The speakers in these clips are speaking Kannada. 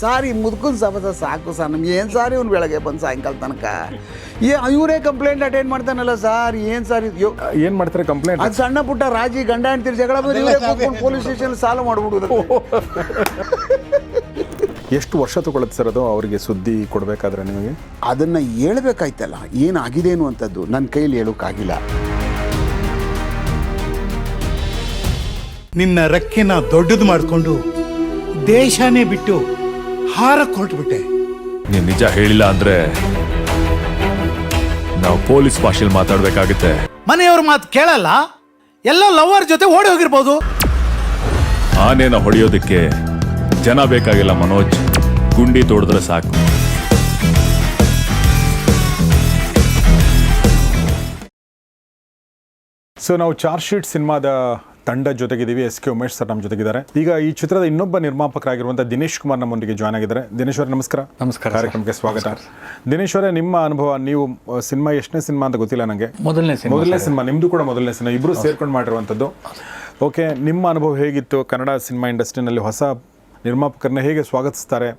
ಸಾರಿ ಮುದ್ಕುನ್ ಸಬಸ ಸಾಕು ಸರ್ ನಮ್ಗೆ ಏನು ಸಾರಿ ಇವ್ನು ಬೆಳಗ್ಗೆ ಬಂದು ಸಾಯಂಕಾಲ ತನಕ ಇವರೇ ಕಂಪ್ಲೇಂಟ್ ಅಟೆಂಡ್ ಮಾಡ್ತಾನಲ್ಲ ಸರ್ ಏನು ಸರ್ ಏನು ಮಾಡ್ತಾರೆ ಕಂಪ್ಲೇಂಟ್? ಅದು ಸಣ್ಣ ಪುಟ್ಟ ರಾಜಿ ಗಂಡ ಹೆಂಡ್ತಿರ್ ಜಗಳ ಬಂದು ಇವರೇ ಕೂತ್ಕೊಂಡು ಪೊಲೀಸ್ ಸ್ಟೇಷನ್ ಸಾಲ್ವ್ ಮಾಡ್ಬಿಡುದು. ಎಷ್ಟು ವರ್ಷ ತಗೊಳುತ್ತೆ ಸರ್ ಅದು ಅವರಿಗೆ ಸುದ್ದಿ ಕೊಡಬೇಕಾದ್ರೆ ನಿಮಗೆ? ಅದನ್ನು ಹೇಳ್ಬೇಕಾಯ್ತಲ್ಲ ಏನಾಗಿದೆ ಅನ್ನುವಂಥದ್ದು ನನ್ನ ಕೈಲಿ ಹೇಳೋಕ್ಕಾಗಿಲ್ಲ. ನಿನ್ನ ರೆಕ್ಕೆನ ದೊಡ್ಡದು ಮಾಡಿಕೊಂಡು ದೇಶನೇ ಬಿಟ್ಟು ಹಾರಕ್ಕೆ ಹೊರಟ್ಬಿಟ್ಟೆ. ನೀನ್ ನಿಜ ಹೇಳಿಲ್ಲ ಅಂದ್ರೆ ನಾವು ಪೊಲೀಸ್ ಭಾಷೆಯಲ್ಲಿ ಮಾತಾಡ್ಬೇಕಾಗುತ್ತೆ. ಮನೆಯವ್ರ ಮಾತು ಕೇಳಲ್ಲ, ಎಲ್ಲ ಲವರ್ ಜೊತೆ ಓಡಿ ಹೋಗಿರ್ಬೋದು. ಆನೆನ ಹೊಡೆಯೋದಕ್ಕೆ ಜನ ಬೇಕಾಗಿಲ್ಲ ಮನೋಜ್, ಗುಂಡಿ ತೋಡಿದ್ರೆ ಸಾಕು. ಸೊ ನಾವು ಚಾರ್ಜ್ ಶೀಟ್ ಸಿನಿಮಾದ ತಂಡ ಜೊತೆಗಿದ್ದೀವಿ. ಎಸ್ ಕೆ ಉಮೇಶ್ ಸರ್ ನಮ್ಮ ಜೊತೆಗಿದ್ದಾರೆ. ಈಗ ಈ ಚಿತ್ರದ ಇನ್ನೊಬ್ಬ ನಿರ್ಮಾಪಕರಾಗಿರುವಂಥ ದಿನೇಶ್ ಕುಮಾರ್ ನಮ್ಮೊಂದಿಗೆ ಜಾಯ್ನ್ ಆಗಿದ್ದಾರೆ. ದಿನೇಶ್ ಅವರೇ ನಮಸ್ಕಾರ. ನಮಸ್ಕಾರ. ಕಾರ್ಯಕ್ರಮಕ್ಕೆ ಸ್ವಾಗತ. ದಿನೇಶ್ ಅವರೇ, ನಿಮ್ಮ ಅನುಭವ, ನೀವು ಸಿನಿಮಾ ಎಷ್ಟನೇ ಸಿನಿಮಾ ಅಂತ ಗೊತ್ತಿಲ್ಲ ನನಗೆ. ಮೊದಲನೇ ಸಿನಿಮಾ ನಿಮ್ಮದು ಕೂಡ ಮೊದಲನೇ ಸಿನಿಮಾ, ಇಬ್ಬರು ಸೇರ್ಕೊಂಡು ಮಾಡಿರುವಂಥದ್ದು. ಓಕೆ, ನಿಮ್ಮ ಅನುಭವ ಹೇಗಿತ್ತು? ಕನ್ನಡ ಸಿನಿಮಾ ಇಂಡಸ್ಟ್ರಿನಲ್ಲಿ ಹೊಸ ನಿರ್ಮಾಪಕರನ್ನ ಹೇಗೆ ಸ್ವಾಗತಿಸ್ತಾರೆ,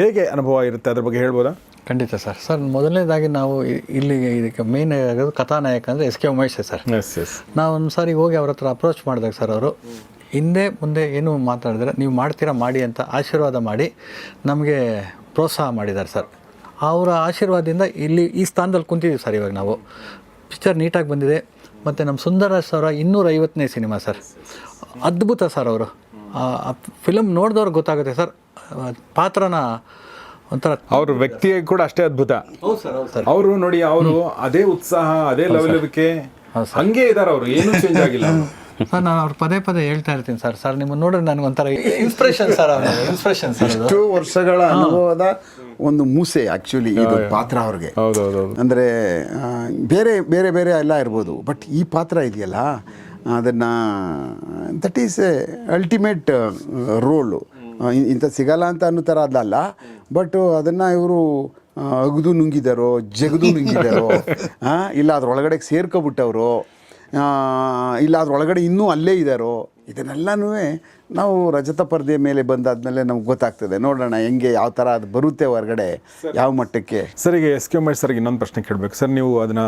ಹೇಗೆ ಅನುಭವ ಇರುತ್ತೆ, ಅದ್ರ ಬಗ್ಗೆ ಹೇಳ್ಬೋದಾ? ಖಂಡಿತ ಸರ್. ಸರ್, ಮೊದಲನೇದಾಗಿ ನಾವು ಇಲ್ಲಿ ಇದಕ್ಕೆ ಮೇನ್ ಆಗೋದು ಕಥಾನಾಯಕ ಅಂದರೆ ಎಸ್ ಕೆ ಉಮೇಶ್ ಸರ್. ನಾವು ಒಂದು ಸಾರಿ ಹೋಗಿ ಅವ್ರ ಹತ್ರ ಅಪ್ರೋಚ್ ಮಾಡಿದಾಗ ಸರ್ ಅವರು ಹಿಂದೆ ಮುಂದೆ ಏನು ಮಾತಾಡಿದ್ರೆ ನೀವು ಮಾಡ್ತೀರಾ ಮಾಡಿ ಅಂತ ಆಶೀರ್ವಾದ ಮಾಡಿ ನಮಗೆ ಪ್ರೋತ್ಸಾಹ ಮಾಡಿದ್ದಾರೆ ಸರ್. ಅವರ ಆಶೀರ್ವಾದದಿಂದ ಇಲ್ಲಿ ಈ ಸ್ಥಾನದಲ್ಲಿ ಕುಂತಿದ್ದೀವಿ ಸರ್. ಇವಾಗ ನಾವು ಪಿಕ್ಚರ್ ನೀಟಾಗಿ ಬಂದಿದೆ. ಮತ್ತು ನಮ್ಮ ಸುಂದರರಾಜ್ ಅವರ 250ನೇ ಸಿನಿಮಾ ಸರ್. ಅದ್ಭುತ ಸರ್. ಅವರು ಫಿಲಮ್ ನೋಡಿದವ್ರಿಗೆ ಗೊತ್ತಾಗುತ್ತೆ ಸರ್. ಪಾತ್ರನ ಒಂಥರ ಅವ್ರ ವ್ಯಕ್ತಿಗೆ ಕೂಡ ಅಷ್ಟೇ ಅದ್ಭುತ. ಅವರು ನೋಡಿ, ಅವರು ಅದೇ ಉತ್ಸಾಹ, ಅದೇ ಲೆವೆಲ್ಗೆ ಹಂಗೆ ಇದ್ದಾರೆ. ಅವರು ಏನೂ ಚೇಂಜ್ ಆಗಿಲ್ಲ ಸರ್. ನಾನು ಅವ್ರು ಪದೇ ಪದೇ ಹೇಳ್ತಾ ಇರ್ತೀನಿ ಸರ್. ಸರ್, ನಿಮ್ಮನ್ನು ನೋಡಿದ್ರೆ ನನಗೊಂಥರ ಇನ್ಸ್ಪಿರೇಷನ್ ಸರ್. Inspiration sir. ಎಷ್ಟು ವರ್ಷಗಳ ಅನುಭವದ ಒಂದು ಮೂಸೆ ಆ್ಯಕ್ಚುಲಿ ಇದು ಪಾತ್ರ ಅವ್ರಿಗೆ. ಅಂದರೆ ಬೇರೆ ಬೇರೆ ಬೇರೆ ಎಲ್ಲ ಇರ್ಬೋದು, ಬಟ್ ಈ ಪಾತ್ರ ಇದೆಯಲ್ಲ ಅದನ್ನು that is a ultimate role. ಇಂಥ ಸಿಗಲ್ಲ ಅಂತ ಅನ್ನೋ ಥರ ಅದಲ್ಲ, ಬಟ್ ಅದನ್ನು ಇವರು ಅಗದು ನುಂಗಿದಾರೋ, ಜಗದು ನುಂಗಿದಾರೋ, ಇಲ್ಲ ಅದ್ರೊಳಗಡೆ ಸೇರ್ಕೊಬಿಟ್ಟವರು, ಇಲ್ಲ ಅದ್ರೊಳಗಡೆ ಇನ್ನೂ ಅಲ್ಲೇ ಇದ್ದಾರೋ, ಇದನ್ನೆಲ್ಲನೂ ನಾವು ರಜತ ಪರದೆಯ ಮೇಲೆ ಬಂದಾದ್ಮೇಲೆ ನಮ್ಗೆ ಗೊತ್ತಾಗ್ತದೆ. ನೋಡೋಣ ಹೆಂಗೆ ಯಾವ ಥರ ಅದು ಬರುತ್ತೆ ಹೊರಗಡೆ, ಯಾವ ಮಟ್ಟಕ್ಕೆ. ಸರ್, ಈಗ ಎಸ್ ಕೆ ಉಮೇಶ್ ಸರ್ಗೆ ಇನ್ನೊಂದು ಪ್ರಶ್ನೆ ಕೇಳಬೇಕು ಸರ್. ನೀವು ಅದನ್ನು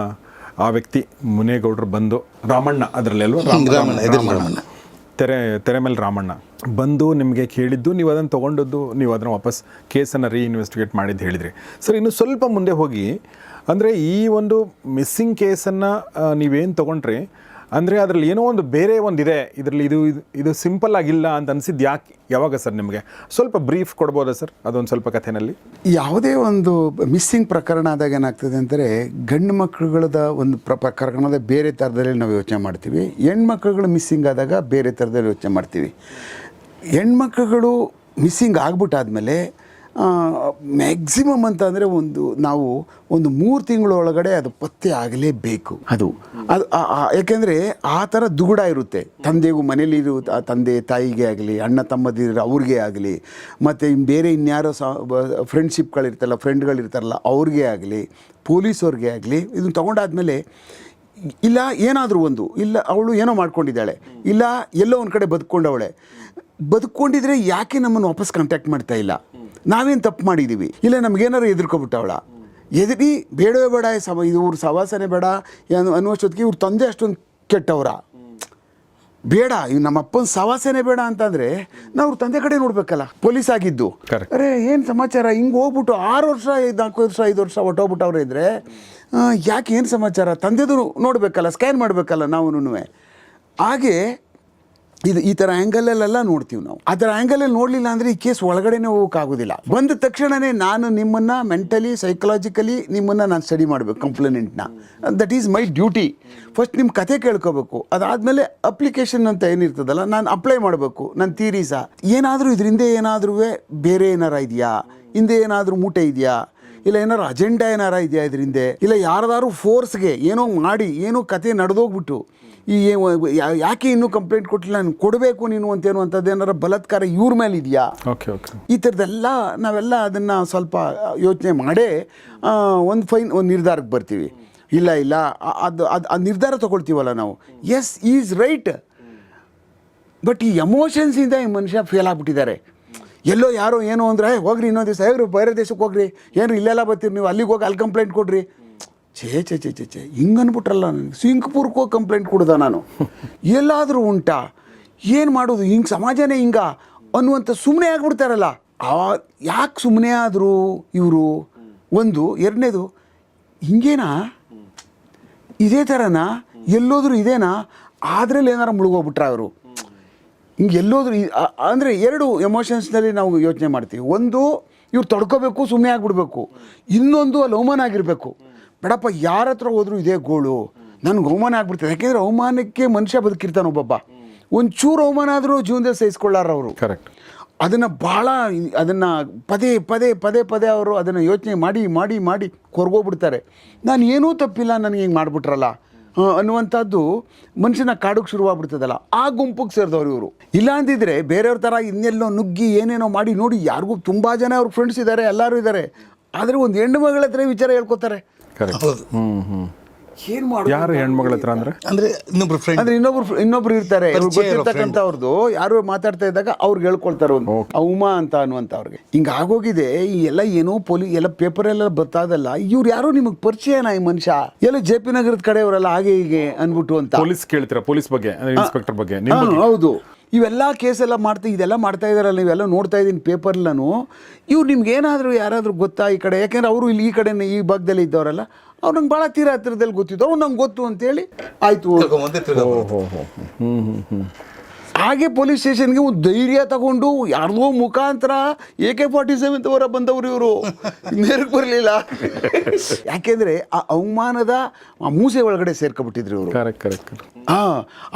ಆ ವ್ಯಕ್ತಿ ಮುನೇಗೌಡರು ಬಂದು ರಾಮಣ್ಣ, ಅದರಲ್ಲಿ ಅಲ್ವ ರಾಮಣ್ಣ ತೆರೆ ಮೇಲೆ ರಾಮಣ್ಣ ಬಂದು ನಿಮಗೆ ಕೇಳಿದ್ದು, ನೀವು ಅದನ್ನು ತೊಗೊಂಡದ್ದು, ನೀವು ಅದನ್ನು ವಾಪಸ್ ಕೇಸನ್ನು ರೀಇನ್ವೆಸ್ಟಿಗೇಟ್ ಮಾಡಿದ್ದು ಹೇಳಿದ್ರಿ ಸರ್. ಇನ್ನು ಸ್ವಲ್ಪ ಮುಂದೆ ಹೋಗಿ, ಅಂದರೆ ಈ ಒಂದು ಮಿಸ್ಸಿಂಗ್ ಕೇಸನ್ನು ನೀವೇನು ತೊಗೊಂಡ್ರಿ, ಅಂದರೆ ಅದರಲ್ಲಿ ಏನೋ ಒಂದು ಬೇರೆ ಒಂದಿದೆ, ಇದರಲ್ಲಿ ಇದು ಸಿಂಪಲ್ ಆಗಿಲ್ಲ ಅಂತ ಅನಿಸಿದ್ದು ಯಾಕೆ, ಯಾವಾಗ ಸರ್ ನಿಮಗೆ? ಸ್ವಲ್ಪ ಬ್ರೀಫ್ ಕೊಡ್ಬೋದಾ ಸರ್ ಅದೊಂದು ಸ್ವಲ್ಪ ಕಥೆನಲ್ಲಿ? ಯಾವುದೇ ಒಂದು ಮಿಸ್ಸಿಂಗ್ ಪ್ರಕರಣ ಆದಾಗ ಏನಾಗ್ತದೆ ಅಂದರೆ, ಗಂಡು ಮಕ್ಕಳುಗಳದ ಒಂದು ಪ್ರಕರಣದ ಬೇರೆ ಥರದಲ್ಲಿ ನಾವು ಯೋಚನೆ ಮಾಡ್ತೀವಿ, ಹೆಣ್ಮಕ್ಳುಗಳು ಮಿಸ್ಸಿಂಗ್ ಆದಾಗ ಬೇರೆ ಥರದಲ್ಲಿ ಯೋಚನೆ ಮಾಡ್ತೀವಿ. ಹೆಣ್ಮಕ್ಳುಗಳು ಮಿಸ್ಸಿಂಗ್ ಆಗ್ಬಿಟ್ಟಾದಮೇಲೆ ಮ್ಯಾಕ್ಸಿಮಮ್ ಅಂತ ಅಂದರೆ ನಾವು ಒಂದು 3 ತಿಂಗಳೊಳಗಡೆ ಅದು ಪತ್ತೆ ಆಗಲೇಬೇಕು. ಅದು ಯಾಕೆಂದರೆ ಆ ಥರ ದುಗುಡ ಇರುತ್ತೆ. ತಂದೆಗೂ ಮನೇಲಿರೋ ತಂದೆ ತಾಯಿಗೆ ಆಗಲಿ, ಅಣ್ಣ ತಮ್ಮದಿರು ಅವ್ರಿಗೆ ಆಗಲಿ, ಮತ್ತು ಬೇರೆ ಇನ್ಯಾರೋ ಫ್ರೆಂಡ್ಶಿಪ್ಗಳಿರ್ತಲ್ಲ, ಫ್ರೆಂಡ್ಗಳಿರ್ತಾರಲ್ಲ ಅವ್ರಿಗೆ ಆಗಲಿ, ಪೊಲೀಸವ್ರಿಗೆ ಆಗಲಿ, ಇದನ್ನು ತೊಗೊಂಡಾದ್ಮೇಲೆ ಇಲ್ಲ ಏನಾದರೂ ಒಂದು, ಇಲ್ಲ ಅವಳು ಏನೋ ಮಾಡ್ಕೊಂಡಿದ್ದಾಳೆ, ಇಲ್ಲ ಎಲ್ಲೋ ಒಂದು ಕಡೆ ಬದುಕೊಂಡಿದ್ರೆ ಯಾಕೆ ನಮ್ಮನ್ನು ವಾಪಸ್ ಕಾಂಟ್ಯಾಕ್ಟ್ ಮಾಡ್ತಾ ಇಲ್ಲ, ನಾವೇನು ತಪ್ಪು ಮಾಡಿದ್ದೀವಿ, ಇಲ್ಲ ನಮಗೇನಾರು ಎದುರ್ಕೊಬಿಟ್ಟವಳ, ಎದುರಿ ಬೇಡವೇ ಬೇಡ ಇವ್ರ ಸವಾಸನೆ ಬೇಡ ಅನ್ನುವಷ್ಟೊತ್ತಿಗೆ ಇವ್ರ ತಂದೆ ಅಷ್ಟೊಂದು ಕೆಟ್ಟವರ, ಬೇಡ ನಮ್ಮ ಅಪ್ಪನ ಸವಾಸನೆ ಬೇಡ ಅಂತಂದರೆ ನಾವು ಅವ್ರ ತಂದೆ ಕಡೆ ನೋಡಬೇಕಲ್ಲ. ಪೊಲೀಸ್ ಆಗಿದ್ದು, ಅರೆ ಏನು ಸಮಾಚಾರ, ಹಿಂಗೆ ಹೋಗ್ಬಿಟ್ಟು 6 ವರ್ಷ 4 ವರ್ಷ 5 ವರ್ಷ ಹೊಟ್ಟೋಗ್ಬಿಟ್ಟವ್ರೆ ಇದ್ದರೆ ಯಾಕೆ, ಏನು ಸಮಾಚಾರ, ತಂದೆದು ನೋಡಬೇಕಲ್ಲ, ಸ್ಕ್ಯಾನ್ ಮಾಡಬೇಕಲ್ಲ ನಾವು. ಹಾಗೆ ಈ ಥರ ಆ್ಯಂಗಲಲ್ಲೆಲ್ಲ ನೋಡ್ತೀವಿ ನಾವು. ಆ ಥರ ಆ್ಯಂಗಲಲ್ಲಿ ನೋಡಲಿಲ್ಲ ಅಂದರೆ ಈ ಕೇಸ್ ಒಳಗಡೆನೇ ಹೋಗೋಕ್ಕಾಗೋದಿಲ್ಲ. ಬಂದ ತಕ್ಷಣವೇ ನಾನು ನಿಮ್ಮನ್ನು ಮೆಂಟಲಿ ಸೈಕಲಾಜಿಕಲಿ ನಿಮ್ಮನ್ನು ನಾನು ಸ್ಟಡಿ ಮಾಡಬೇಕು, ಕಂಪ್ಲೇನೆಂಟ್ನ. That is my duty. First ನಿಮ್ಮ ಕತೆ ಕೇಳ್ಕೋಬೇಕು, ಅದಾದಮೇಲೆ ಅಪ್ಲಿಕೇಶನ್ ಅಂತ ಏನಿರ್ತದಲ್ಲ ನಾನು ಅಪ್ಲೈ ಮಾಡಬೇಕು. ನನ್ನ ಥೀರೀಸ ಏನಾದರೂ ಇದರಿಂದ ಏನಾದರೂ ಬೇರೆ ಏನಾರ ಇದೆಯಾ, ಹಿಂದೆ ಏನಾದರೂ ಮೂಟೆ ಇದೆಯಾ, ಇಲ್ಲ ಏನಾರು ಅಜೆಂಡಾ ಏನಾರ ಇದೆಯಾ ಇದರಿಂದ, ಇಲ್ಲ ಯಾರ್ದಾದ್ರು ಫೋರ್ಸ್ಗೆ ಏನೋ ಮಾಡಿ ಏನೋ ಕತೆ ನಡೆದೋಗ್ಬಿಟ್ಟು ಈ ಯಾಕೆ ಇನ್ನೂ ಕಂಪ್ಲೇಂಟ್ ಕೊಟ್ಟಿಲ್ಲ, ನಾನು ಕೊಡಬೇಕು ನೀನು ಅಂತೇನು ಅಂಥದ್ದು ಏನಾರ ಬಲಾತ್ಕಾರ ಇವ್ರ ಮೇಲೆ ಇದೆಯಾ, ಈ ಥರದ್ದೆಲ್ಲ ನಾವೆಲ್ಲ ಅದನ್ನು ಸ್ವಲ್ಪ ಯೋಚನೆ ಮಾಡೇ ಒಂದು ನಿರ್ಧಾರಕ್ಕೆ ಬರ್ತೀವಿ. ಇಲ್ಲ ಅದು ನಿರ್ಧಾರ ತೊಗೊಳ್ತೀವಲ್ಲ ನಾವು, ಎಸ್ ಈಸ್ ರೈಟ್, ಬಟ್ ಈ ಎಮೋಷನ್ಸಿಂದ ಈ ಮನುಷ್ಯ ಫೇಲ್ ಆಗಿಬಿಟ್ಟಿದ್ದಾರೆ. ಎಲ್ಲೋ ಯಾರೋ ಏನೋ ಅಂದರೆ ಹೋಗ್ರಿ ಇನ್ನೊಂದು ದಿವಸ ಹೇಗ್ರಿ ಬೇರೆ ದೇಶಕ್ಕೆ ಹೋಗ್ರಿ ಏನ್ರಿ ಇಲ್ಲೆಲ್ಲ ಬರ್ತೀರಿ ನೀವು ಅಲ್ಲಿಗೆ ಹೋಗಿ ಅಲ್ಲಿ ಕಂಪ್ಲೇಂಟ್ ಕೊಡ್ರಿ. ಛೇ ಹಿಂಗೆ ಅಂದ್ಬಿಟ್ರಲ್ಲ ನನಗೆ. ಸಿಂಗಪುರ್ಗೆ ಹೋಗಿ ಕಂಪ್ಲೇಂಟ್ ಕೊಡ್ದ ನಾನು. ಎಲ್ಲಾದರೂ ಉಂಟಾ, ಏನು ಮಾಡೋದು, ಹಿಂಗೆ ಸಮಾಜನೇ ಹಿಂಗ ಅನ್ನುವಂಥ ಸುಮ್ಮನೆ ಆಗ್ಬಿಡ್ತಾರಲ್ಲ. ಯಾಕೆ ಸುಮ್ಮನೆ ಆದರು ಇವರು? ಒಂದು. ಎರಡನೇದು, ಹಿಂಗೇನಾ, ಇದೇ ಥರನಾ, ಎಲ್ಲೋದ್ರು ಇದೇನಾ, ಆದ್ರಲ್ಲಿ ಏನಾರ ಮುಳುಗೋಗ್ಬಿಟ್ರ ಅವರು. ಹಿಂಗೆ ಎಲ್ಲೋದ್ರು ಅಂದರೆ ಎರಡು ಎಮೋಷನ್ಸ್ನಲ್ಲಿ ನಾವು ಯೋಚನೆ ಮಾಡ್ತೀವಿ. ಒಂದು, ಇವ್ರು ತಡ್ಕೋಬೇಕು, ಸುಮ್ಮನೆ ಆಗಿಬಿಡ್ಬೇಕು. ಇನ್ನೊಂದು, ಅಲ್ಲಿ ಅವಮಾನ ಆಗಿರಬೇಕು. ಬೇಡಪ್ಪ, ಯಾರ ಹತ್ರ ಹೋದ್ರು ಇದೇ ಗೋಳು, ನನಗೆ ಅವಮಾನ ಆಗ್ಬಿಡ್ತದೆ. ಯಾಕೆಂದರೆ ಅವಮಾನಕ್ಕೆ ಮನುಷ್ಯ ಬದುಕಿರ್ತಾನೆ ಒಬ್ಬೊಬ್ಬ. ಒಂಚೂರು ಅವಮಾನ ಆದರೂ ಜೀವನದಲ್ಲಿ ಸಹಿಸ್ಕೊಳ್ಳಾರ ಅವರು. ಕರೆಕ್ಟ್. ಅದನ್ನು ಭಾಳ ಅದನ್ನು ಪದೇ ಪದೇ ಪದೇ ಪದೇ ಅವರು ಅದನ್ನು ಯೋಚನೆ ಮಾಡಿ ಮಾಡಿ ಮಾಡಿ ಕೊರ್ಗೋಗ್ಬಿಡ್ತಾರೆ. ನಾನು ಏನೂ ತಪ್ಪಿಲ್ಲ, ನನಗೆ ಹಿಂಗೆ ಮಾಡಿಬಿಟ್ರಲ್ಲ ಅನ್ನುವಂಥದ್ದು ಮನುಷ್ಯನ ಕಾಡೋಕ್ಕೆ ಶುರುವಾಗ್ಬಿಡ್ತದಲ್ಲ. ಆ ಗುಂಪಿಗೆ ಸೇರಿದವ್ರು ಇವರು. ಇಲ್ಲ ಅಂದಿದ್ರೆ ಬೇರೆಯವ್ರ ಥರ ಇನ್ನೆಲ್ಲೋ ನುಗ್ಗಿ ಏನೇನೋ ಮಾಡಿ ನೋಡಿ. ಯಾರಿಗೂ ತುಂಬ ಜನ ಅವ್ರ ಫ್ರೆಂಡ್ಸ್ ಇದ್ದಾರೆ, ಎಲ್ಲರೂ ಇದ್ದಾರೆ. ಆದರೆ ಒಂದು ಹೆಣ್ಣು ಮಗಳ ಹತ್ರ ವಿಚಾರ ಹೇಳ್ಕೊತಾರೆ. ಕರೆಕ್ಟ್. ಏನು ಮಾಡೋದು? ಯಾರು ಹೆಣ್ಮಗಳ ಹತ್ರ ಅಂದರೆ ಇನ್ನೊಬ್ರು ಫ್ರೆಂಡ್, ಅಂದ್ರೆ ಇನ್ನೊಬ್ರು ಇರ್ತಾರೆ, ಗೊತ್ತಿರ್ತಕ್ಕಂಥವ್ರದ್ದು. ಯಾರು ಮಾತಾಡ್ತಾ ಇದ್ದಾಗ ಅವ್ರಿಗೆ ಹೇಳ್ಕೊಳ್ತಾರೆ, ಒಂದು ಉಮಾ ಅಂತ ಅನ್ನುವಂಥವ್ರಿಗೆ. ಹಿಂಗೆ ಆಗೋಗಿದೆ. ಈ ಎಲ್ಲ ಏನೋ ಎಲ್ಲ ಪೇಪರ್ ಎಲ್ಲ ಬರ್ತಾದಲ್ಲ, ಇವ್ರು ಯಾರೋ ನಿಮಗೆ ಪರಿಚಯನಾ ಈ ಮನುಷ್ಯ? ಎಲ್ಲ JP ನಗರದ ಕಡೆಯವರೆಲ್ಲ ಹಾಗೆ ಹೀಗೆ ಅನ್ಬಿಟ್ಟು ಅಂತ. ಪೊಲೀಸ್ ಕೇಳ್ತೀರಾ? ಪೊಲೀಸ್ ಬಗ್ಗೆ, ಇನ್ಸ್ಪೆಕ್ಟರ್ ಬಗ್ಗೆ? ಹೌದು. ಇವೆಲ್ಲ ಕೇಸೆಲ್ಲ ಇದೆಲ್ಲ ಮಾಡ್ತಾ ಇದಾರಲ್ಲ, ನೀವೆಲ್ಲ ನೋಡ್ತಾ ಇದ್ದೀನಿ ಪೇಪರ್ಲಾನು. ಇವ್ರು ನಿಮ್ಗೆ ಏನಾದರೂ ಯಾರಾದರೂ ಗೊತ್ತಾ ಈ ಕಡೆ? ಯಾಕೆಂದ್ರೆ ಅವರು ಇಲ್ಲಿ ಈ ಕಡೆ ಈ ಭಾಗದಲ್ಲಿ ಇದ್ದವರಲ್ಲ, ಅವ್ರು ನಂಗೆ ಭಾಳ ತೀರ ಹತ್ತಿರದಲ್ಲಿ ಗೊತ್ತಿದ್ದು, ಅವ್ರು ನಂಗೆ ಗೊತ್ತು ಅಂತೇಳಿ ಆಯಿತು. ಹಾಗೆ ಪೊಲೀಸ್ ಸ್ಟೇಷನ್ಗೆ ಒಂದು ಧೈರ್ಯ ತಗೊಂಡು ಯಾರ್ದೋ ಮುಖಾಂತರ AK-47 ಅವರ ಬಂದವರು ಇವರು. ನೇರಕ್ಕೆ ಬರಲಿಲ್ಲ. ಯಾಕೆಂದರೆ ಆ ಅವಮಾನದ ಮೂಸೆ ಒಳಗಡೆ ಸೇರ್ಕೊಬಿಟ್ಟಿದ್ರು ಇವರು. ಕರೆಕ್ಟ್.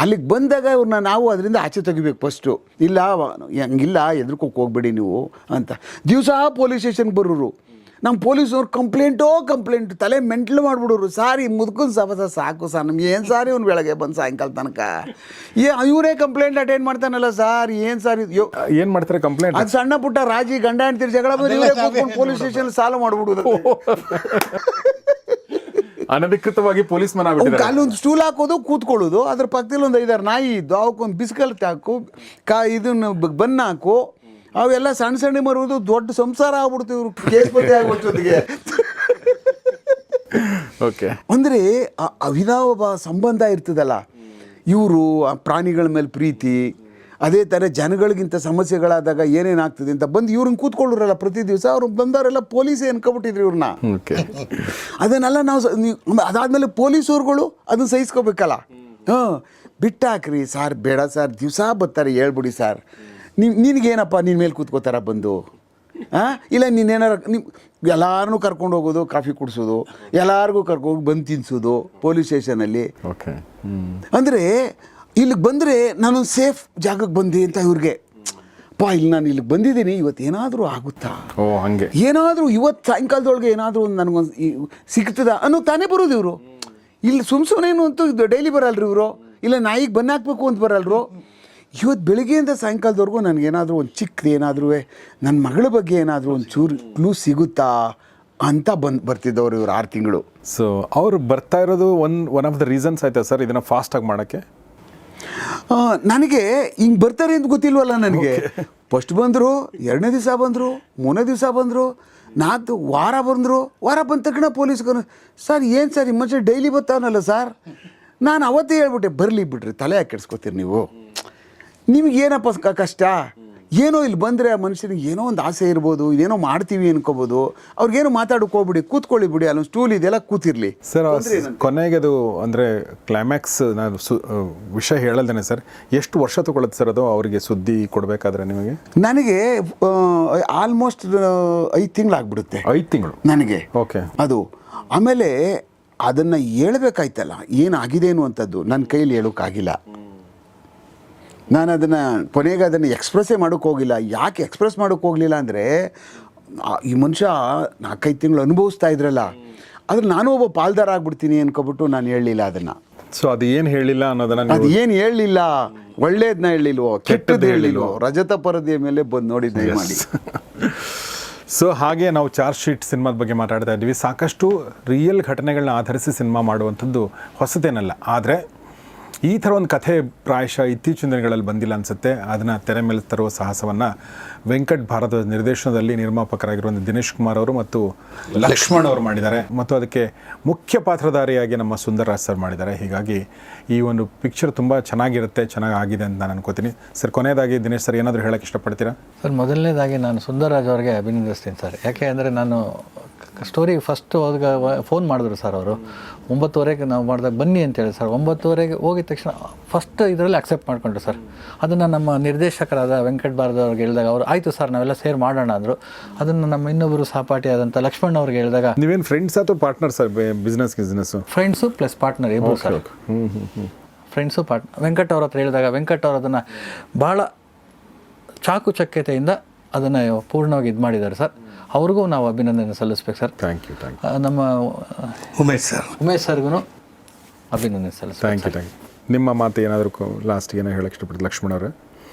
ಅಲ್ಲಿಗೆ ಬಂದಾಗ ಇವ್ರನ್ನ ನಾವು ಅದರಿಂದ ಆಚೆ ತೆಗಿಬೇಕು ಫಸ್ಟು. ಇಲ್ಲ ಹಂಗಿಲ್ಲ, ಎದ್ರಕೋಕೆ ಹೋಗ್ಬೇಡಿ ನೀವು ಅಂತ. ದಿವಸ ಪೊಲೀಸ್ ಸ್ಟೇಷನ್ಗೆ ಬರೋರು. ನಮ್ಮ ಪೊಲೀಸವ್ರು ಕಂಪ್ಲೇಂಟ್ ತಲೆ ಮೆಂಟ್ಲು ಮಾಡಿಬಿಡೋರು. ಸಾರಿ ಮುದ್ಕೊಂಡು ಸಬಸ ಸಾಕು ಸರ್, ನಮ್ಗೆ ಏನು ಸಾರಿ ಇವ್ನು ಬೆಳಗ್ಗೆ ಬಂದು ಸಾಯಂಕಾಲ ತನಕ ಇವರೇ ಕಂಪ್ಲೇಂಟ್ ಅಟೆಂಡ್ ಮಾಡ್ತಾನಲ್ಲ ಸರ್, ಏನು ಸಾರಿ ಏನು ಮಾಡ್ತಾರೆ ಕಂಪ್ಲೇಂಟ್? ಅದು ಸಣ್ಣ ಪುಟ್ಟ ರಾಜಿ ಗಂಡ ಹೆಂಡ್ತಿರ್ ಜಗಳ ಬಂದು ಪೊಲೀಸ್ ಸ್ಟೇಷನ್ ಸಾಲ ಮಾಡಿಬಿಡೋದು. ಅನಧಿಕೃತವಾಗಿ ಪೊಲೀಸ್ ಮನ ಆಗ್ಬಿಟ್ಟಿದ್ದಾರೆ. ಅಲ್ಲಿ ಒಂದು ಸ್ಟೂಲ್ ಹಾಕೋದು, ಕೂತ್ಕೊಳ್ಳೋದು, ಅದ್ರ ಪಕ್ಕದಲ್ಲಿ ಒಂದು 5-6 ನಾಯಿ ಇದ್ದು ಅವಕ್ಕೊಂದು ಬಿಸ್ಕಲ್ ಹಾಕು, ಇದನ್ನು ಬನ್ನ ಹಾಕು. ಅವೆಲ್ಲ ಸಣ್ಣ ಮರುವುದು ದೊಡ್ಡ ಸಂಸಾರ ಆಗ್ಬಿಡ್ತು. ಇವರು ಕೇಸ್ ಬಗ್ಗೆ ಆಗ್ಬಿಟ್ಟೊತ್ತಿಗೆ. ಓಕೆ. ಅಂದರೆ ಅವಿನಾವ ಸಂಬಂಧ ಇರ್ತದಲ್ಲ. ಇವರು ಪ್ರಾಣಿಗಳ ಮೇಲೆ ಪ್ರೀತಿ, ಅದೇ ಥರ ಜನಗಳಿಗಿಂತ ಸಮಸ್ಯೆಗಳಾದಾಗ ಏನೇನಾಗ್ತದೆ ಅಂತ ಬಂದು ಇವ್ರನ್ನ ಕೂತ್ಕೊಳ್ಳೋರಲ್ಲ ಪ್ರತಿ ದಿವಸ. ಅವ್ರು ಬಂದವರೆಲ್ಲ ಪೊಲೀಸೇ ಅನ್ಕೊಬಿಟ್ಟಿದ್ರು ಇವ್ರನ್ನ. ಅದನ್ನೆಲ್ಲ ನಾವು ಅದಾದಮೇಲೆ ಪೊಲೀಸವ್ರುಗಳು ಅದನ್ನು ಸಹಿಸ್ಕೋಬೇಕಲ್ಲ. ಬಿಟ್ಟಾಕ್ರಿ ಸಾರ್, ಬೇಡ ಸಾರ್, ದಿವಸ ಬರ್ತಾರೆ, ಹೇಳ್ಬಿಡಿ ಸಾರ್. ನಿನಗೇನಪ್ಪ, ನಿನ್ನ ಮೇಲೆ ಕೂತ್ಕೋತಾರ ಬಂದು? ಇಲ್ಲ ನೀನೇನಾರ ಎಲ್ಲಾರನ್ನೂ ಕರ್ಕೊಂಡು ಹೋಗೋದು, ಕಾಫಿ ಕುಡಿಸೋದು, ಎಲ್ಲರಿಗೂ ಕರ್ಕೊಂಡೋಗಿ ಬಂದು ತಿನ್ನಿಸೋದು ಪೊಲೀಸ್ ಸ್ಟೇಷನಲ್ಲಿ. ಓಕೆ. ಅಂದರೆ ಇಲ್ಲಿಗೆ ಬಂದರೆ ನಾನೊಂದು ಸೇಫ್ ಜಾಗಕ್ಕೆ ಬಂದೆ ಅಂತ ಇವ್ರಿಗೆ. ಇಲ್ಲಿ ನಾನು ಇಲ್ಲಿಗೆ ಬಂದಿದ್ದೀನಿ, ಇವತ್ತು ಏನಾದರೂ ಆಗುತ್ತಾ, ಹಂಗೆ ಏನಾದರೂ ಇವತ್ತು ಸಾಯಂಕಾಲದೊಳಗೆ ಏನಾದರೂ ನನಗೊಂದು ಸಿಗ್ತದ ಅನ್ನೋ ತಾನೇ ಬರೋದು ಇವರು. ಇಲ್ಲಿ ಸುಮ್ಮನೆ ಅಂತೂ ಡೈಲಿ ಬರಲ್ರಿ ಇವರು. ಇಲ್ಲ ನಾಯಿಗೆ ಬನ್ನ ಹಾಕ್ಬೇಕು ಅಂತ ಬರಲ್ರು. ಇವತ್ತು ಬೆಳಗ್ಗೆಯಿಂದ ಸಾಯಂಕಾಲದವರೆಗೂ ನನಗೇನಾದರೂ ಒಂದು ಚಿಕ್ಕದು ಏನಾದರೂ ನನ್ನ ಮಗಳ ಬಗ್ಗೆ ಏನಾದರೂ ಒಂದು ಚೂರು ಕ್ಲೂ ಸಿಗುತ್ತಾ ಅಂತ ಬರ್ತಿದ್ದವ್ರು ಇವರು 6 ತಿಂಗಳು. ಸೊ ಅವ್ರು ಬರ್ತಾ ಇರೋದು ಒನ್ ಆಫ್ ದ ರೀಸನ್ಸ್ ಆಯ್ತಾ ಸರ್ ಇದನ್ನು ಫಾಸ್ಟಾಗಿ ಮಾಡೋಕ್ಕೆ? ನನಗೆ ಹಿಂಗೆ ಬರ್ತಾರೆ ಅಂತ ಗೊತ್ತಿಲ್ವಲ್ಲ ನನಗೆ. ಫಸ್ಟ್ ಬಂದರು, 2ನೇ ದಿವಸ ಬಂದರು, 3ನೇ ದಿವಸ ಬಂದರು, 4 ವಾರ ಬಂದರು. ವಾರ ಬಂದ ತಕ್ಷಣ ಪೊಲೀಸ್ಗರು, ಸರ್ ಏನು ಸರ್ ಈ ಮನುಷ್ಯ ಡೈಲಿ ಬರ್ತಾವನಲ್ಲ ಸರ್. ನಾನು ಅವತ್ತೇ ಹೇಳ್ಬಿಟ್ಟೆ, ಬರಲಿ ಬಿಡ್ರಿ, ತಲೆ ಯಾಕೆ ಕೆಡ್ಸ್ಕೊತೀರಿ ನೀವು, ನಿಮಗೇನಪ್ಪ ಕಷ್ಟ? ಏನೋ ಇಲ್ಲಿ ಬಂದರೆ ಆ ಮನುಷ್ಯನಿಗೆ ಏನೋ ಒಂದು ಆಸೆ ಇರ್ಬೋದು, ಏನೋ ಮಾಡ್ತೀವಿ ಅನ್ಕೋಬೋದು. ಅವ್ರಿಗೇನು ಮಾತಾಡೋಕೆ ಹೋಗ್ಬಿಡಿ, ಕೂತ್ಕೊಳ್ಳಿ ಬಿಡಿ, ಅಲ್ಲೊಂದು ಸ್ಟೂಲ್ ಇದೆಲ್ಲ ಕೂತಿರ್ಲಿ ಸರ್. ಕೊನೆಗೆ ಅದು ಅಂದರೆ ಕ್ಲೈಮ್ಯಾಕ್ಸ್ ನಾನು ವಿಷಯ ಹೇಳಲ್ದೇನೆ ಸರ್, ಎಷ್ಟು ವರ್ಷ ತಗೊಳುತ್ತೆ ಸರ್ ಅದು ಅವರಿಗೆ ಸುದ್ದಿ ಕೊಡಬೇಕಾದ್ರೆ ನಿಮಗೆ? ನನಗೆ ಆಲ್ಮೋಸ್ಟ್ 5 ತಿಂಗಳಾಗ್ಬಿಡುತ್ತೆ. 5 ತಿಂಗಳು ನನಗೆ. ಓಕೆ. ಅದು ಆಮೇಲೆ ಅದನ್ನು ಹೇಳ್ಬೇಕಾಯ್ತಲ್ಲ, ಏನಾಗಿದೆ ಅನ್ನುವಂಥದ್ದು ನನ್ನ ಕೈಲಿ ಹೇಳೋಕ್ಕಾಗಿಲ್ಲ. ನಾನು ಅದನ್ನು ಕೊನೆಗೆ ಅದನ್ನು ಎಕ್ಸ್ಪ್ರೆಸ್ಸೇ ಮಾಡೋಕ್ಕೆ ಹೋಗಿಲ್ಲ. ಯಾಕೆ ಎಕ್ಸ್ಪ್ರೆಸ್ ಮಾಡೋಕ್ಕೆ ಹೋಗಲಿಲ್ಲ ಅಂದರೆ, ಈ ಮನುಷ್ಯ 4-5 ತಿಂಗಳು ಅನುಭವಿಸ್ತಾ ಇದ್ರಲ್ಲ, ಅದ್ರ ನಾನು ಒಬ್ಬ ಪಾಲ್ದಾರ ಆಗ್ಬಿಡ್ತೀನಿ ಅನ್ಕೊಬಿಟ್ಟು ನಾನು ಹೇಳಲಿಲ್ಲ ಅದನ್ನು. ಸೊ ಅದು ಏನು ಹೇಳಿಲ್ಲ ಅನ್ನೋದನ್ನ, ಅದು ಏನು ಹೇಳಲಿಲ್ಲ, ಒಳ್ಳೇದನ್ನ ಹೇಳಿಲ್ವೋ ಕೆಟ್ಟದ್ದು ಹೇಳಿಲ್ವೋ, ರಜತ ಪರದೆಯ ಮೇಲೆ ಬಂದು ನೋಡಿದ್ದೆ ಮಾಡಿ. ಸೊ ಹಾಗೆ ನಾವು ಚಾರ್ಜ್ ಶೀಟ್ ಸಿನಿಮಾದ ಬಗ್ಗೆ ಮಾತಾಡ್ತಾ ಇದ್ವಿ. ಸಾಕಷ್ಟು ರಿಯಲ್ ಘಟನೆಗಳನ್ನ ಆಧರಿಸಿ ಸಿನಿಮಾ ಮಾಡುವಂಥದ್ದು ಹೊಸತೇನಲ್ಲ. ಆದರೆ ಈ ಥರ ಒಂದು ಕಥೆ ಪ್ರಾಯಶಃ ಇತ್ತೀಚಿನ ದಿನಗಳಲ್ಲಿ ಬಂದಿಲ್ಲ ಅನಿಸುತ್ತೆ. ಅದನ್ನು ತೆರೆ ಮೇಲೆ ತರುವ ಸಾಹಸವನ್ನು ವೆಂಕಟ್ ಭಾರದ್ವಾಜ್ ನಿರ್ದೇಶನದಲ್ಲಿ ನಿರ್ಮಾಪಕರಾಗಿರುವಂಥ ದಿನೇಶ್ ಕುಮಾರ್ ಅವರು ಮತ್ತು ಲಕ್ಷ್ಮಣ್ ಅವರು ಮಾಡಿದ್ದಾರೆ, ಮತ್ತು ಅದಕ್ಕೆ ಮುಖ್ಯ ಪಾತ್ರಧಾರಿಯಾಗಿ ನಮ್ಮ ಸುಂದರ್ರಾಜ್ ಸರ್ ಮಾಡಿದ್ದಾರೆ. ಹೀಗಾಗಿ ಈ ಒಂದು ಪಿಕ್ಚರ್ ತುಂಬ ಚೆನ್ನಾಗಿರುತ್ತೆ, ಚೆನ್ನಾಗಿ ಆಗಿದೆ ಅಂತ ನಾನು ಅನ್ಕೋತೀನಿ. ಸರ್, ಕೊನೆಯದಾಗಿ ದಿನೇಶ್ ಸರ್ ಏನಾದರೂ ಹೇಳೋಕ್ಕೆ ಇಷ್ಟಪಡ್ತೀರಾ? ಸರ್, ಮೊದಲನೇದಾಗಿ ನಾನು ಸುಂದರ್ರಾಜ್ ಅವರಿಗೆ ಅಭಿನಂದಿಸ್ತೀನಿ ಸರ್. ಯಾಕೆ ಅಂದರೆ ನಾನು ಸ್ಟೋರಿ ಫಸ್ಟು ಅವ್ರಿಗೆ ಫೋನ್ ಮಾಡಿದ್ರು ಸರ್. ಅವರು 9:30ಗೆ ನಾವು ಮಾಡಿದಾಗ ಬನ್ನಿ ಅಂತೇಳಿ ಸರ್. 9:30ಗೆ ಹೋಗಿದ ತಕ್ಷಣ ಫಸ್ಟ್ ಇದರಲ್ಲಿ ಅಕ್ಸೆಪ್ಟ್ ಮಾಡ್ಕೊಂಡ್ರು ಸರ್. ಅದನ್ನು ನಮ್ಮ ನಿರ್ದೇಶಕರಾದ ವೆಂಕಟ್ ಭಾರದ್ವಾಜ್ ಅವ್ರಿಗೆ ಹೇಳಿದಾಗ ಅವರು ಆಯಿತು ಸರ್ ನಾವೆಲ್ಲ ಸೇರ್ ಮಾಡೋಣ ಅಂದರು. ಅದನ್ನು ನಮ್ಮ ಇನ್ನೊಬ್ಬರು ಸಹಪಾಠಿ ಆದಂಥ ಲಕ್ಷ್ಮಣ್ ಅವ್ರಿಗೆ ಹೇಳಿದಾಗ, ನೀವೇನು ಫ್ರೆಂಡ್ಸ್ ಅಥವಾ partner sir? Business friends plus partner ಇಬ್ಬರು ಸರ್. Friends partner. ವೆಂಕಟ್ ಅವ್ರ ಹತ್ರ ಹೇಳಿದಾಗ ವೆಂಕಟ್ ಅವರು ಅದನ್ನು ಭಾಳ ಚಾಕುಚಕ್ಯತೆಯಿಂದ ಅದನ್ನು ಪೂರ್ಣವಾಗಿ ಇದು ಮಾಡಿದ್ದಾರೆ ಸರ್. ಅವ್ರಿಗೂ ನಾವು ಅಭಿನಂದನೆ ಸಲ್ಲಿಸ್ಬೇಕು ಸರ್. Thank you. ನಮ್ಮ ಉಮೇಶ್ ಸರ್ಗೂ ಅಭಿನಂದನೆ ಸಲ್ಲಿಸ್ಬೇಕು. Thank you. ನಿಮ್ಮ ಮಾತು ಏನಾದರೂ ಲಾಸ್ಟಿಗೆ ಏನೋ ಹೇಳಕ್ಕೆ ಇಷ್ಟಪಡ್ತೀವಿ ಲಕ್ಷ್ಮಣ್ ಅವರೇ?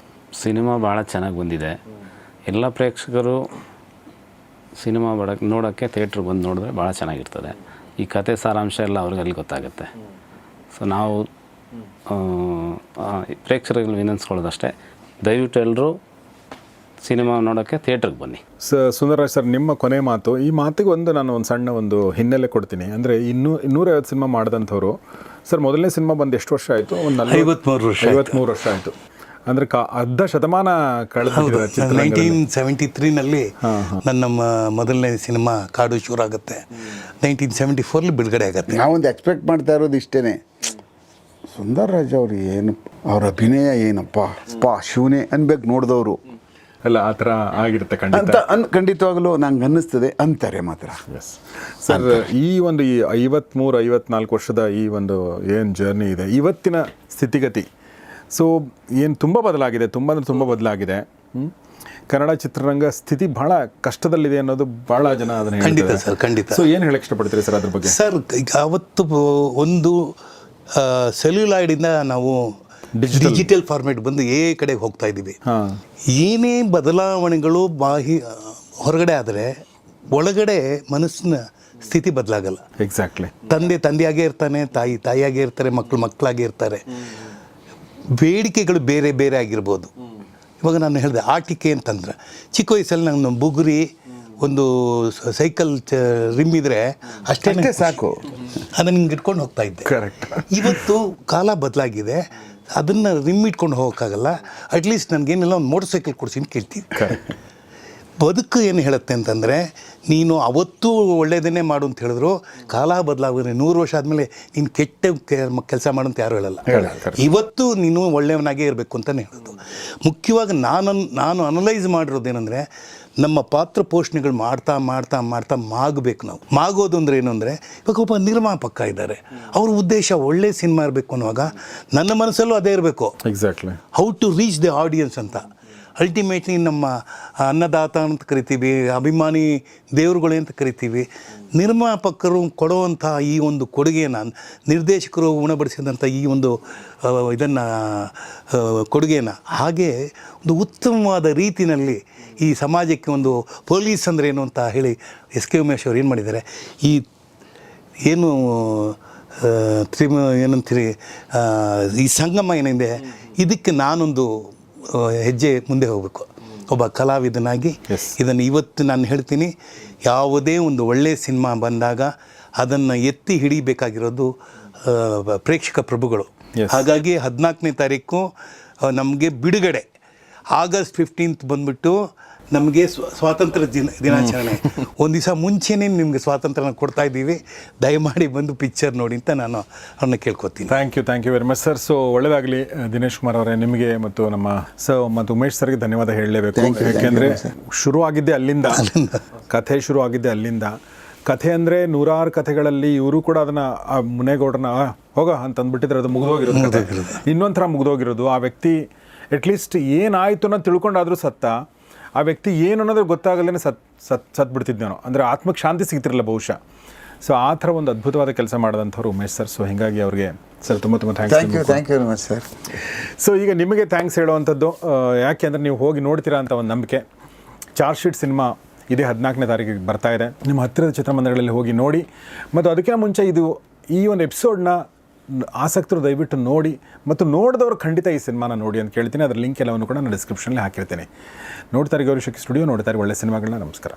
ಸಿನಿಮಾ ಭಾಳ ಚೆನ್ನಾಗಿ ಬಂದಿದೆ. ಎಲ್ಲ ಪ್ರೇಕ್ಷಕರು ಸಿನಿಮಾ ನೋಡೋಕ್ಕೆ ಥಿಯೇಟ್ರಿಗೆ ಬಂದು ನೋಡಿದ್ರೆ ಭಾಳ ಚೆನ್ನಾಗಿರ್ತದೆ. ಈ ಕತೆ ಸಾರಾಂಶ ಎಲ್ಲ ಅವ್ರಿಗೆ ಅಲ್ಲಿ ಗೊತ್ತಾಗುತ್ತೆ. ಸೊ ನಾವು ಪ್ರೇಕ್ಷಕರಿಗೆ ವಿನಂತಿಸ್ಕೊಳ್ಳೋದಷ್ಟೇ, ದಯವಿಟ್ಟು ಎಲ್ಲರೂ ಸಿನಿಮಾ ನೋಡೋಕ್ಕೆ ಥಿಯೇಟ್ರಿಗೆ ಬನ್ನಿ. ಸುಂದರ್ರಾಜ್ ಸರ್, ನಿಮ್ಮ ಕೊನೆ ಮಾತು. ಈ ಮಾತಿಗೆ ನಾನು ಒಂದು ಸಣ್ಣ ಹಿನ್ನೆಲೆ ಕೊಡ್ತೀನಿ. ಅಂದರೆ 250 ಸಿನಿಮಾ ಮಾಡಿದಂಥವ್ರು ಸರ್. ಮೊದಲನೇ ಸಿನಿಮಾ ಬಂದು ಎಷ್ಟು ವರ್ಷ ಆಯಿತು? ಒಂದು 53 ವರ್ಷ ಆಯಿತು. ಅಂದರೆ ಅರ್ಧ ಶತಮಾನ ಕಳೆದ 1973ನಲ್ಲಿ ನನ್ನ ಮೊದಲನೇ ಸಿನಿಮಾ ಕಾಡು ಶುರುವಾಗುತ್ತೆ. 1974 ಬಿಡುಗಡೆ ಆಗುತ್ತೆ. ನಾವೊಂದು ಎಕ್ಸ್ಪೆಕ್ಟ್ ಮಾಡ್ತಾ ಇರೋದು ಇಷ್ಟೇ, ಸುಂದರ್ರಾಜ್ ಅವರು ಏನು ಅವ್ರ ಅಭಿನಯ ಏನಪ್ಪ ಶಿವನೇ ಅನ್ಬೇಕು ನೋಡಿದವರು ಅಲ್ಲ, ಆ ಥರ ಆಗಿರುತ್ತೆ ಅಂತ ಖಂಡಿತವಾಗಲೂ ನಂಗೆ ಅನ್ನಿಸ್ತದೆ ಅಂತಾರೆ ಮಾತ್ರ. ಎಸ್ ಸರ್, ಈ 53-54 ವರ್ಷದ ಈ ಏನು ಜರ್ನಿ ಇದೆ, ಇವತ್ತಿನ ಸ್ಥಿತಿಗತಿ ಸೊ ಏನು ತುಂಬ ಬದಲಾಗಿದೆ, ತುಂಬ ಬದಲಾಗಿದೆ. ಕನ್ನಡ ಚಿತ್ರರಂಗ ಸ್ಥಿತಿ ಭಾಳ ಕಷ್ಟದಲ್ಲಿದೆ ಅನ್ನೋದು ಭಾಳ ಜನ ಅದನ್ನು ಖಂಡಿತ ಸರ್, ಖಂಡಿತ. ಸೊ ಏನು ಹೇಳಕ್ಕೆ ಇಷ್ಟಪಡ್ತೀರಿ ಸರ್ ಅದ್ರ ಬಗ್ಗೆ? ಸರ್, ಈಗ ಅವತ್ತು ಒಂದು ಸೆಲ್ಯುಲಾಯ್ಡಿಂದ ನಾವು ಡಿಜಿಟಲ್ ಫಾರ್ಮೇಟ್ ಬಂದು ಕಡೆಗೆ ಹೋಗ್ತಾ ಇದ್ದೀವಿ. ಏನೇ ಬದಲಾವಣೆಗಳು ಹೊರಗಡೆ ಆದರೆ ಒಳಗಡೆ ಮನಸ್ಸಿನ ಸ್ಥಿತಿ ಬದಲಾಗಲ್ಲ. ಎಕ್ಸಾಕ್ಟ್ಲಿ. ತಂದೆಯಾಗೇ ಇರ್ತಾನೆ, ತಾಯಿಯಾಗೇ ಇರ್ತಾರೆ, ಮಕ್ಕಳಾಗೇ ಇರ್ತಾರೆ. ಬೇಡಿಕೆಗಳು ಬೇರೆ ಬೇರೆ ಆಗಿರ್ಬೋದು. ಇವಾಗ ನಾನು ಹೇಳಿದೆ ಆಟಿಕೆ ಅಂತಂದ್ರೆ, ಚಿಕ್ಕ ವಯಸ್ಸಲ್ಲಿ ನಾನು ಬುಗುರಿ ಒಂದು ಸೈಕಲ್ ರಿಮ್ ಇದ್ರೆ ಅಷ್ಟೇ ಸಾಕು, ಅದನ್ನು ಹಿಂಗೆ ಇಟ್ಕೊಂಡು ಹೋಗ್ತಾ ಇದ್ದೆ. ಕರೆಕ್ಟ್. ಇವತ್ತು ಕಾಲ ಬದಲಾಗಿದೆ, ಅದನ್ನು ರಿಮ್ ಇಟ್ಕೊಂಡು ಹೋಗೋಕ್ಕಾಗಲ್ಲ. ಅಟ್ಲೀಸ್ಟ್ ನನಗೇನೆಲ್ಲ ಒಂದು ಮೋಟರ್ ಸೈಕಲ್ ಕೊಡ್ಸಿ ಅಂತ ಕೇಳ್ತೀವಿ. ಬದುಕು ಏನು ಹೇಳುತ್ತೆ ಅಂತಂದರೆ, ನೀನು ಅವತ್ತೂ ಒಳ್ಳೆಯದನ್ನೇ ಮಾಡು ಅಂತ ಹೇಳಿದ್ರು, ಕಾಲ ಬದಲಾಗಿದೆ. 100 ವರ್ಷ ಆದಮೇಲೆ ನೀನು ಕೆಟ್ಟ ಕೆಲಸ ಮಾಡು ಅಂತ ಯಾರೂ ಹೇಳಲ್ಲ. ಇವತ್ತು ನೀನು ಒಳ್ಳೆಯವನಾಗೇ ಇರಬೇಕು ಅಂತಲೇ ಹೇಳೋದು. ಮುಖ್ಯವಾಗಿ ನಾನು ಅನಲೈಸ್ ಮಾಡಿರೋದೇನೆಂದರೆ, ನಮ್ಮ ಪಾತ್ರ ಪೋಷಣೆಗಳು ಮಾಡ್ತಾ ಮಾಗಬೇಕು. ನಾವು ಮಾಗೋದು ಅಂದರೆ ಏನು ಅಂದರೆ, ಇವಾಗ ಒಬ್ಬ ನಿರ್ಮಾಪಕ ಇದ್ದಾರೆ, ಅವ್ರ ಉದ್ದೇಶ ಒಳ್ಳೆ ಸಿನಿಮಾ ಇರಬೇಕು ಅನ್ನುವಾಗ ನನ್ನ ಮನಸ್ಸಲ್ಲೂ ಅದೇ ಇರಬೇಕು. Exactly. How to reach the audience ಅಂತ. ಅಲ್ಟಿಮೇಟ್ಲಿ ನಮ್ಮ ಅನ್ನದಾತ ಅಂತ ಕರಿತೀವಿ, ಅಭಿಮಾನಿ ದೇವರುಗಳೇ ಅಂತ ಕರಿತೀವಿ. ನಿರ್ಮಾಪಕರು ಕೊಡುವಂಥ ಈ ಒಂದು ಕೊಡುಗೆಯನ್ನು, ನಿರ್ದೇಶಕರು ಉಣಬಡಿಸಿದಂಥ ಈ ಒಂದು ಇದನ್ನು ಕೊಡುಗೆಯನ್ನು ಹಾಗೆ ಒಂದು ಉತ್ತಮವಾದ ರೀತಿಯಲ್ಲಿ ಈ ಸಮಾಜಕ್ಕೆ ಒಂದು ಪೊಲೀಸ್ ಅಂದರೆ ಏನು ಅಂತ ಹೇಳಿ SK ಉಮೇಶ್ ಅವರು ಏನು ಮಾಡಿದ್ದಾರೆ, ಈ ಏನು ಏನಂತೀರಿ ಈ ಸಂಗಮ ಏನಿದೆ, ಇದಕ್ಕೆ ನಾನೊಂದು ಹೆಜ್ಜೆ ಮುಂದೆ ಹೋಗಬೇಕು ಒಬ್ಬ ಕಲಾವಿದನಾಗಿ. ಇದನ್ನು ಇವತ್ತು ನಾನು ಹೇಳ್ತೀನಿ, ಯಾವುದೇ ಒಂದು ಒಳ್ಳೆಯ ಸಿನಿಮಾ ಬಂದಾಗ ಅದನ್ನು ಎತ್ತಿ ಹಿಡಿಬೇಕಾಗಿರೋದು ಪ್ರೇಕ್ಷಕ ಪ್ರಭುಗಳು. ಹಾಗಾಗಿ 14ನೇ ತಾರೀಕು ನಮಗೆ ಬಿಡುಗಡೆ. ಆಗಸ್ಟ್ 15th ಬಂದುಬಿಟ್ಟು ನಮಗೆ ಸ್ವಾತಂತ್ರ್ಯ ದಿನಾಚರಣೆ. ಒಂದು ದಿವಸ ಮುಂಚೆನೇ ನಿಮಗೆ ಸ್ವಾತಂತ್ರ್ಯನ ಕೊಡ್ತಾ ಇದ್ದೀವಿ. ದಯಮಾಡಿ ಬಂದು ಪಿಕ್ಚರ್ ನೋಡಿ ಅಂತ ನಾನು ಅವ್ರನ್ನ ಕೇಳ್ಕೊತೀನಿ. Thank you very much sir. So ಒಳ್ಳೆಯದಾಗಲಿ ದಿನೇಶ್ ಕುಮಾರ್ ಅವರೇ, ನಿಮಗೆ ಮತ್ತು ನಮ್ಮ ಮತ್ತು ಉಮೇಶ್ ಸರ್ಗೆ ಧನ್ಯವಾದ ಹೇಳಲೇಬೇಕು. ಯಾಕೆಂದರೆ ಶುರುವಾಗಿದ್ದೆ ಅಲ್ಲಿಂದ, ಕಥೆ ಶುರು ಆಗಿದ್ದೆ ಅಲ್ಲಿಂದ. ಕಥೆ ಅಂದರೆ 100 ಕಥೆಗಳಲ್ಲಿ ಇವರು ಕೂಡ ಅದನ್ನು ಮುನೇಗೌಡರನ್ನ ಹೋಗ ಅಂತ ಅಂದ್ಬಿಟ್ಟಿದ್ರೆ ಅದು ಮುಗಿದೋಗಿರೋದು, ಇನ್ನೊಂಥರ ಮುಗಿದೋಗಿರೋದು. ಆ ವ್ಯಕ್ತಿ ಅಟ್ಲೀಸ್ಟ್ ಏನಾಯಿತು ಅನ್ನೋದು ತಿಳ್ಕೊಂಡಾದರೂ ಸತ್ತ, ಆ ವ್ಯಕ್ತಿ ಏನು ಅನ್ನೋದು ಗೊತ್ತಾಗಲ್ಲೇ ಸತ್ಬಿಡ್ತಿದ್ನೇನೋ, ಅಂದರೆ ಆತ್ಮಕ್ಕೆ ಶಾಂತಿ ಸಿಗ್ತಿರಲಿಲ್ಲ ಬಹುಶಃ. ಸೊ ಆ ಥರ ಒಂದು ಅದ್ಭುತವಾದ ಕೆಲಸ ಮಾಡಿದಂಥವ್ರು ಉಮೇಶ್ ಸರ್. ಸೊ ಹೀಗಾಗಿ ಅವ್ರಿಗೆ ಸರ್ ತುಂಬ thank you very much sir. So ಈಗ ನಿಮಗೆ ಥ್ಯಾಂಕ್ಸ್ ಹೇಳುವಂಥದ್ದು ಯಾಕೆ ಅಂದರೆ, ನೀವು ಹೋಗಿ ನೋಡ್ತೀರಾ ಅಂತ ಒಂದು ನಂಬಿಕೆ. ಚಾರ್ಜ್ ಶೀಟ್ ಸಿನಿಮಾ ಇದೇ 14ನೇ ತಾರೀಕಿಗೆ ಬರ್ತಾ ಇದೆ. ನಿಮ್ಮ ಹತ್ತಿರದ ಚಿತ್ರಮಂದಿರಗಳಲ್ಲಿ ಹೋಗಿ ನೋಡಿ. ಮತ್ತು ಅದಕ್ಕಿಂತ ಮುಂಚೆ ಈ ಒಂದು ಎಪಿಸೋಡ್ನ ಆಸಕ್ತರು ದಯವಿಟ್ಟು ನೋಡಿ, ಮತ್ತು ನೋಡಿದವರು ಖಂಡಿತ ಈ ಸಿನಿಮಾನ ನೋಡಿ ಅಂತ ಕೇಳ್ತೀನಿ. ಅದರ ಲಿಂಕ್ ಎಲ್ಲವನ್ನು ಕೂಡ ನಾನು ಡಿಸ್ಕ್ರಿಪ್ಷನಲ್ಲಿ ಹಾಕಿರ್ತೀನಿ. ನೋಡ್ತಾರೆ ಗೌರಿ ಶಕ್ತಿ ಸ್ಟುಡಿಯೋ, ನೋಡ್ತಾರೆ ಒಳ್ಳೆ ಸಿನಿಮಾಗಳನ್ನ. ನಮಸ್ಕಾರ.